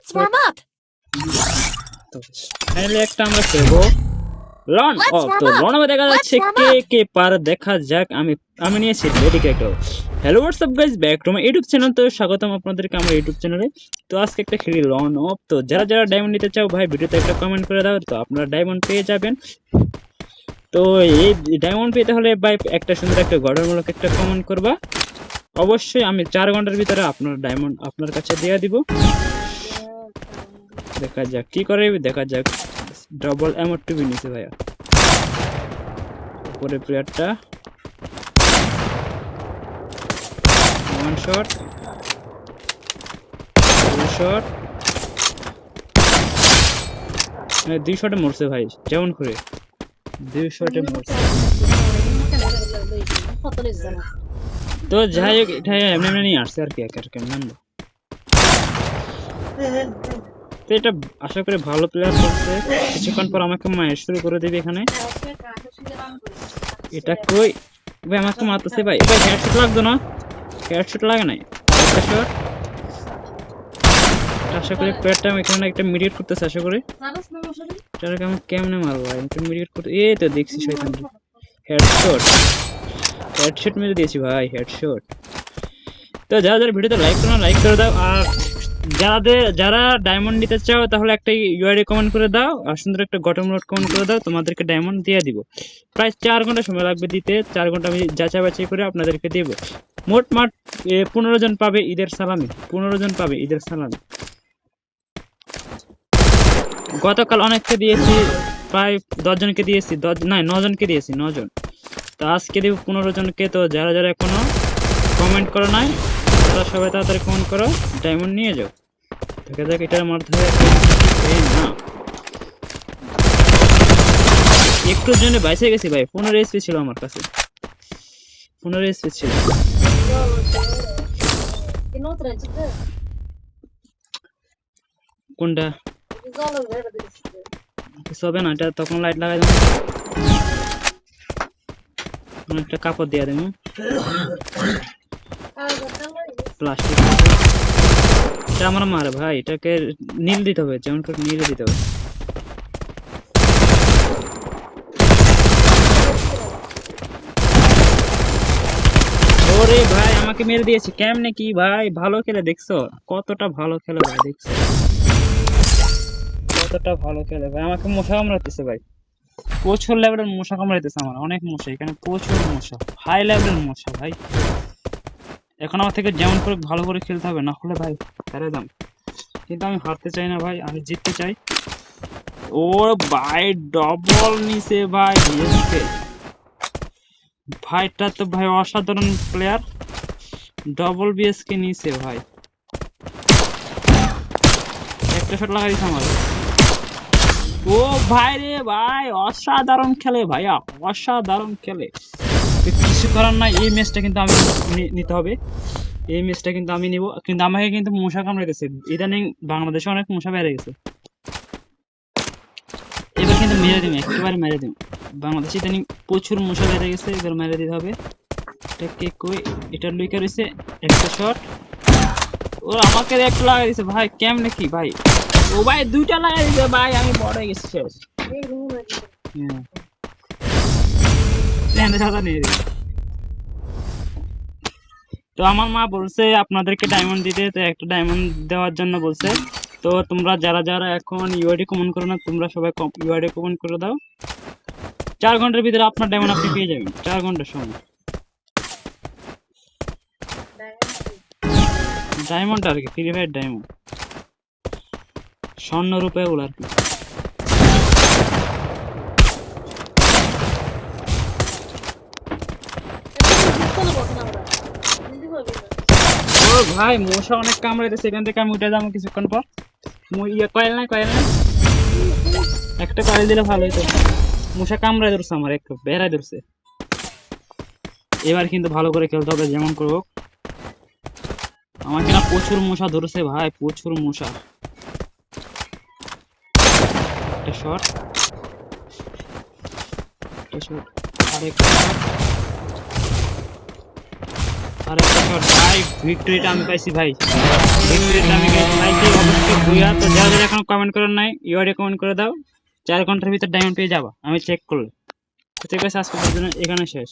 Let's warm up. তো finally একটা আমরা খেলবো লন। ও তো লনে দেখা যাচ্ছে কে কে পারে দেখা যাক। আমি নিয়েছি lady character. Hello WhatsApp guys, back to my YouTube channel. তো স্বাগতম আপনাদেরকে আমার ইউটিউব চ্যানেলে। তো আজকে একটা খেলি লন অফ। তো যারা যারা ডায়মন্ড নিতে চাও ভাই ভিডিওতে একটা কমেন্ট করে দাও, তো আপনারা ডায়মন্ড পেয়ে যাবেন। তো এই ডায়মন্ড পেতে হলে ভাই একটা সুন্দর একটা গঠনমূলক একটা কমেন্ট করবা। অবশ্যই আমি 4 ঘন্টার ভিতরে আপনার ডায়মন্ড আপনার কাছে দিয়ে দিব। দেখা যাক কি করে, দেখা যাক। ডবল এমর টিভি নিছে ভাইয়া উপরে প্লেয়ারটা। ওয়ান শট, টু শট, মানে 2 শটে মরছে ভাই। যেমন করে 2 শটে মরছে। তো যাই হোক, এটা এমনি এমনি নিয়ে আসছে আর কি, একার কেমন নামবো। তো এটা আশা করি ভালো প্লেয়ার করছে। কিছুক্ষণ পর আমাকে মায়ের শুরু করে দেবে এখানে। এটা কই ভাই, আমাকে মারতেছে ভাই। ভাই হেডশট লাগতো না, হেডশট লাগে নাই। একটা শট। আশা করি প্লেয়ারটা এখানে একটা মিডিয়েট করতেছে। আশা করি এটাকে আমি কেমনে মারবো ভাই, একটা মিডিয়েট করতে। এই তো দেখছি শয়তান। হেডশট, হেডশট মেরে দিয়েছি ভাই, হেডশট। তো যারা যারা ভিডিওতে লাইক করো না, লাইক করে দাও। আর যারা ডায়মন্ড নিতে চাও তাহলে একটা ইউআইডি কমেন্ট করে দাও, আর সুন্দর একটা গঠনমূলক কমেন্ট করে দাও, তোমাদেরকে ডায়মন্ড দিয়ে দিব। প্রায় 4 ঘন্টা সময় লাগবে দিতে। 4 ঘন্টা আমি যাচাই বাছাই করে আপনাদেরকে দেব। মোট 15 জন পাবে ঈদের সালামি, 15 জন পাবে ঈদের সালামি। গতকাল অনেককে দিয়েছি, প্রায় 10 জনকে দিয়েছি, 9 জনকে দিয়েছি, 9 জন। তো আজকে দেব 15 জনকে। তো যারা যারা এখনো কমেন্ট করো নাই তারা সবাই তাড়াতাড়ি কমেন্ট করো, ডায়মন্ড নিয়ে যাও। দেখা যাক এটার মারতে হয় না। একটুর জন্য বাইসে গেছি ভাই। 15 এসপি ছিল আমার কাছে, 15 এসপি ছিল। কোনটা কিছু হবে না, এটা তখন লাইট লাগাই দেবো, একটা কাপড় দিয়ে দেবো প্লাস্টিক। এটা আমার মারে ভাই, এটাকে নীল দিতে হবে, যেমন করে নীল দিতে হবে। ওরে ভাই আমাকে মেরে দিয়েছে কেমনে কি ভাই। ভালো খেলে দেখছো, কতটা ভালো খেলে ভাই, দেখছো কতটা ভালো খেলে ভাই। আমাকে মশা কামড়াতেছে ভাই, প্রচুর লেভেলের মশা কামড়াইতেছে আমার, অনেক মশা এখানে, প্রচুর মশা, হাই লেভেলের মশা ভাই। এখন আমার থেকে যেমন করে ভালো করে খেলতে হবে, না হলে ভাই হেরে যাম। কিন্তু আমি হারতে চাই না ভাই, আমি জিততে চাই। ও ভাই ডবল নিছে ভাই, ভাইটা তো ভাই অসাধারণ প্লেয়ার, ডবল বিএসকে নিছে ভাই। একটা শট লাগাই দিছে আমার। ও ভাই রে ভাই, অসাধারণ খেলে ভাইয়া, অসাধারণ খেলে। কিছু করার নাই, এই ম্যাচটা কিন্তু আমি নিতে হবে, এই ম্যাচটা কিন্তু আমি নিব। কিন্তু আমাকে কিন্তু মশা কামড়াইতেছে ইদানিং, বাংলাদেশে অনেক মশা বেড়ে গেছে। এবার কিন্তু মেরে দিব, একেবারে মেরে দিব। বাংলাদেশে ইদানিং প্রচুর মশা বেড়ে গেছে, এবার মেরে দিতে হবে। এটা কে কই, এটা লুইকা রয়েছে। একটা শট, ও আমাকে একটা লাগাই দিছে ভাই, কেমনে কি ভাই। ও ভাই 2টা লাগাই দিছে ভাই, আমি বড় হয়ে গেছি শেষ। তো আমার মা বলছে আপনাদেরকে ডায়মন্ড দিতে, তো একটা ডায়মন্ড দেওয়ার জন্য বলছে। তো তোমরা যারা যারা এখন ইউআইডি কমেন্ট করো না, তোমরা সবাই ইউআইডি কমেন্ট করে দাও। 4 ঘন্টার ভিতরে আপনার ডায়মন্ড আপনি পেয়ে যাবেন, 4 ঘন্টার সময়। ডায়মন্ড আর কি, ফ্রি ফায়ার ডায়মন্ড, স্বর্ণ রূপে ওগুলো আর কি। ও ভাই মশা অনেক কামড়াইতেছে, এখান থেকে আমি উঠে যাবো কিছুক্ষণ পর। কয়েল নাই, কয়েল নাই, একটা কয়েল দিলে ভালো হইতো। মশা কামড়াই ধরছে আমার, একটু বেড়াই ধরছে। এবার কিন্তু ভালো করে খেলতে হবে, যেমন করবো। আমাকে না প্রচুর মশা ধরছে ভাই, প্রচুর মশা। একটা শট, একটা শট, আরেকটা শট। আর একটা শট ভাই, ভিক্টরিটা আমি পাইছি ভাই, ভিক্টরিটা আমি পাইছি অবশ্যই ভুইয়া। তো যারা যারা এখন কমেন্ট করেন নাই ইউআইডি কমেন্ট করে দাও, 4 ঘন্টার ভিতর ডায়মন্ড পেয়ে যাবা, আমি চেক করলে। তো ঠিক আছে, আজকের জন্য এখানে শেষ।